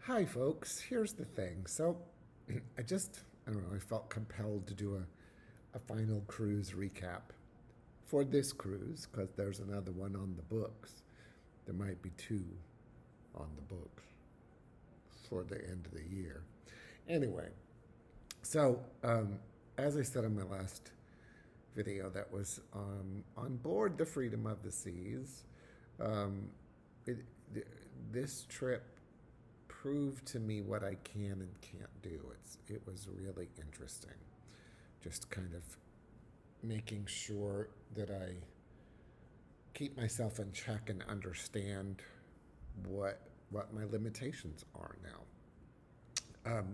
Hi, folks. Here's the thing. I don't know, I felt compelled to do a final cruise recap for this cruise because there's another one on the books. There might be two on the books for the end of the year. Anyway, so as I said in my last video that was on board the Freedom of the Seas, um, it, this trip proved to me what I can and can't do. It was really interesting, just kind of making sure that I keep myself in check and understand what what my limitations are now.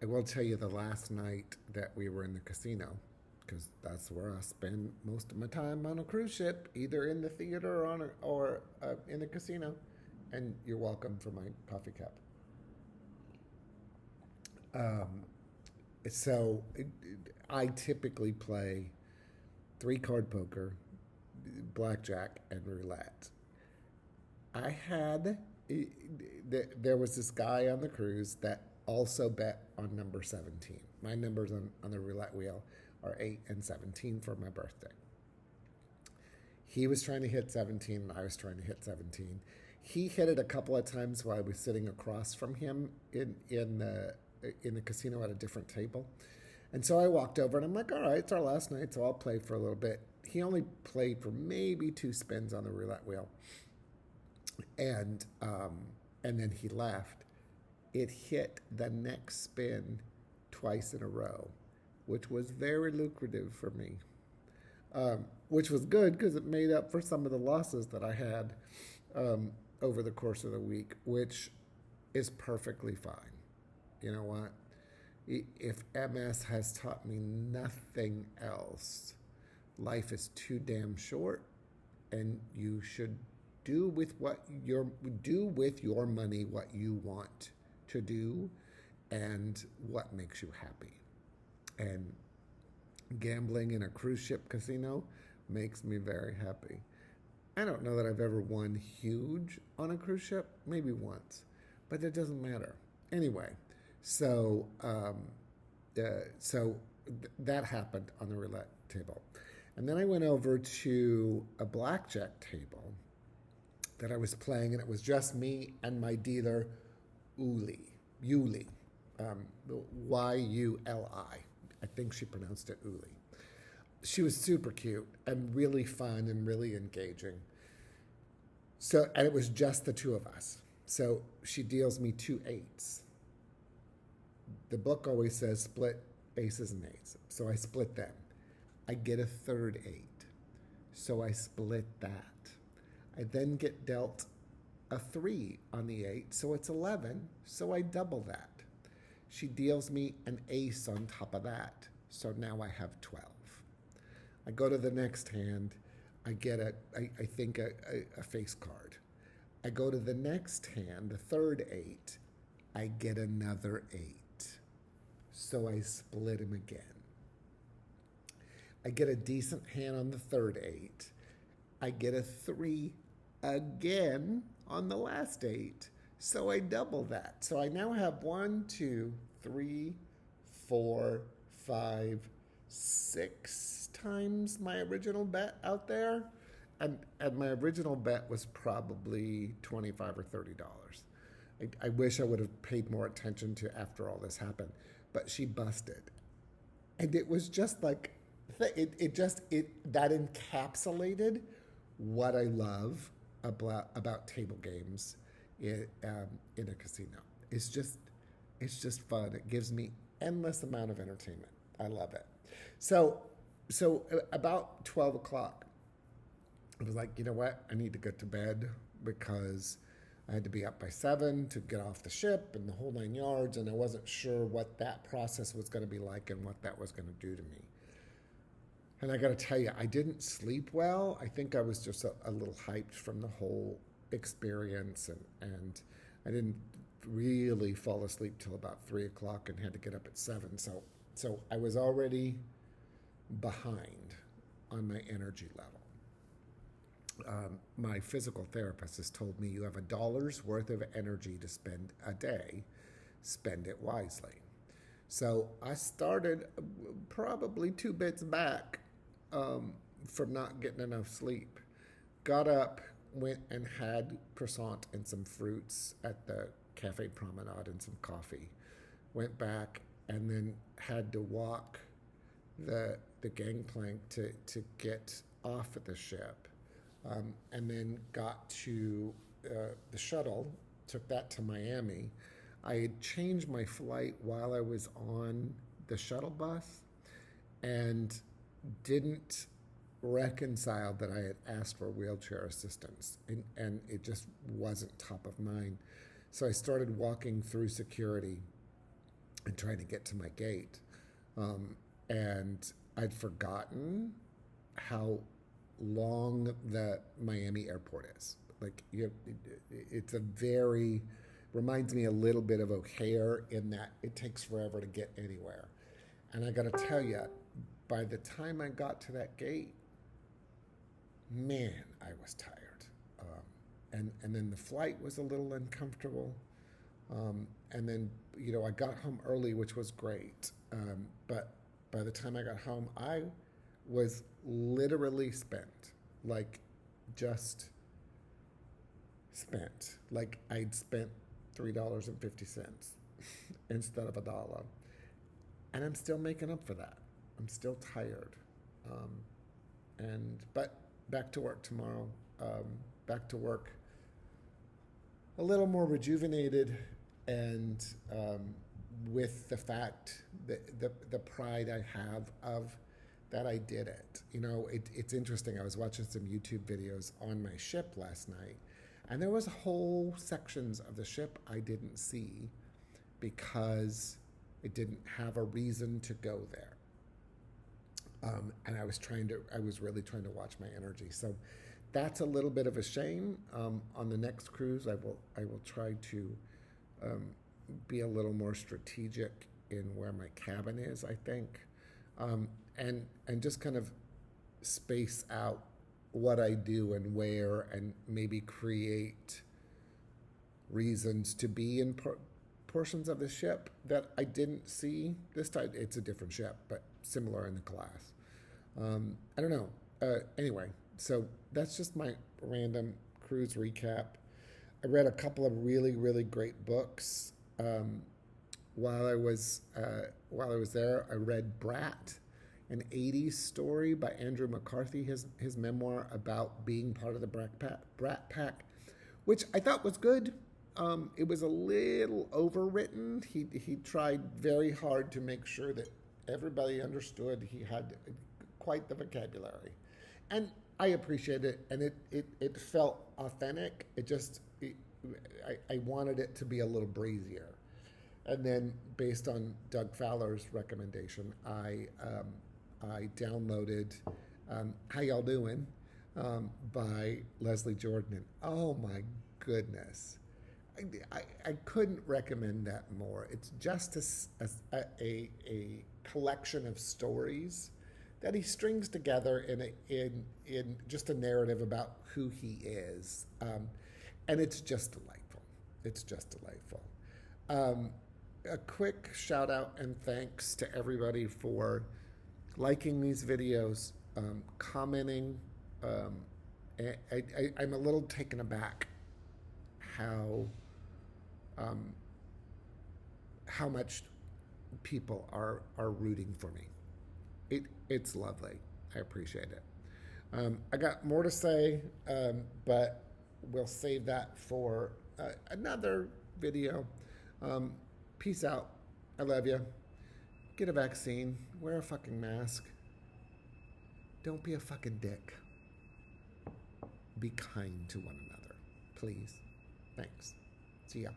I will tell you the last night that we were in the casino, because that's where I spend most of my time on a cruise ship, either in the theater or in a casino. And you're welcome for my coffee cup. Um, I typically play three card poker, blackjack, and roulette. I had there was this guy on the cruise that also bet on number 17. My numbers on the roulette wheel are 8 and 17 for my birthday. He was trying to hit 17, and I was trying to hit 17. He hit it a couple of times while I was sitting across from him in the casino at a different table. And so I walked over and I'm like, all right, it's our last night, so I'll play for a little bit. He only played for maybe two spins on the roulette wheel. And and then he left. It hit the next spin twice in a row, which was very lucrative for me. Which was good because it made up for some of the losses that I had over the course of the week, which is perfectly fine. You know what? If MS has taught me nothing else, life is too damn short, and you should do with your money what you want to do and what makes you happy. And gambling in a cruise ship casino makes me very happy. I don't know that I've ever won huge on a cruise ship, maybe once, but that doesn't matter. Anyway, so so that happened on the roulette table. And then I went over to a blackjack table that I was playing, and it was just me and my dealer, Yuli, Yuli. I think she pronounced it Uli. She was super cute and really fun and really engaging. So, and it was just the two of us. So she deals me two eights. The book always says split aces and eights. So I split them. I get a third eight. So I split that. I then get dealt a 3 on the 8, so it's 11, so I double that. She deals me an ace on top of that, so now I have 12. I go to the next hand, I get I think a face card. I go to the next hand, the third 8, I get another 8, so I split him again. I get a decent hand on the third 8. I get a 3 again on the last 8. So I double that. So I now have 1, 2, 3, 4, 5, 6 times my original bet out there. And my original bet was probably $25 or $30. I wish I would have paid more attention to after all this happened. But she busted. And it was just like, that encapsulated what I love about table games in a casino. It's just fun. It gives me endless amount of entertainment. I love it. So about 12 o'clock, I was like, you know what? I need to get to bed because I had to be up by 7 to get off the ship and the whole 9 yards, and I wasn't sure what that process was going to be like and what that was going to do to me. And I got to tell you, I didn't sleep well. I think I was just a little hyped from the whole experience, and I didn't really fall asleep till about 3 o'clock and had to get up at 7. So I was already behind on my energy level. my physical therapist has told me you have $1 worth of energy to spend a day, spend it wisely. So I started probably 2 bits back from not getting enough sleep. Got up, went and had croissant and some fruits at the Cafe Promenade and some coffee. Went back and then had to walk the gangplank to get off at the ship. And then got to the shuttle, took that to Miami. I had changed my flight while I was on the shuttle bus and didn't reconcile that I had asked for wheelchair assistance, and it just wasn't top of mind. So I started walking through security and trying to get to my gate. And I'd forgotten how long the Miami airport is. Like, it's a very, reminds me a little bit of O'Hare in that it takes forever to get anywhere. And I got to tell you, by the time I got to that gate, man, I was tired. And then the flight was a little uncomfortable. And then, I got home early, which was great. But by the time I got home, I was literally spent. Like, just spent. Like, I'd spent $3.50 instead of $1. And I'm still making up for that. I'm still tired. But back to work tomorrow. Back to work a little more rejuvenated and with the fact that the pride I have of that I did it. It's interesting. I was watching some YouTube videos on my ship last night, and there was whole sections of the ship I didn't see because it didn't have a reason to go there. And I was really trying to watch my energy. So that's a little bit of a shame. On the next cruise, I will try to be a little more strategic in where my cabin is, I think, and just kind of space out what I do and where, and maybe create reasons to be in portions of the ship that I didn't see this time. It's a different ship, but similar in the class. I don't know. Anyway, so that's just my random cruise recap. I read a couple of really, really great books while I was there. I read Brat, an '80s story by Andrew McCarthy, his memoir about being part of the Brat Pack, which I thought was good. It was a little overwritten. He tried very hard to make sure that everybody understood. He had quite the vocabulary, and I appreciate it, and it felt authentic. I wanted it to be a little breezier. And then, based on Doug Fowler's recommendation, I downloaded How Y'all Doing by Leslie Jordan. And oh my goodness, I couldn't recommend that more. It's just a collection of stories that he strings together in just a narrative about who he is. And it's just delightful. It's just delightful. A quick shout out and thanks to everybody for liking these videos, commenting. I'm a little taken aback how much people are rooting for me. It's lovely. I appreciate it. I got more to say, but we'll save that for another video. Peace out. I love you. Get a vaccine. Wear a fucking mask. Don't be a fucking dick. Be kind to one another. Please. Thanks. See ya.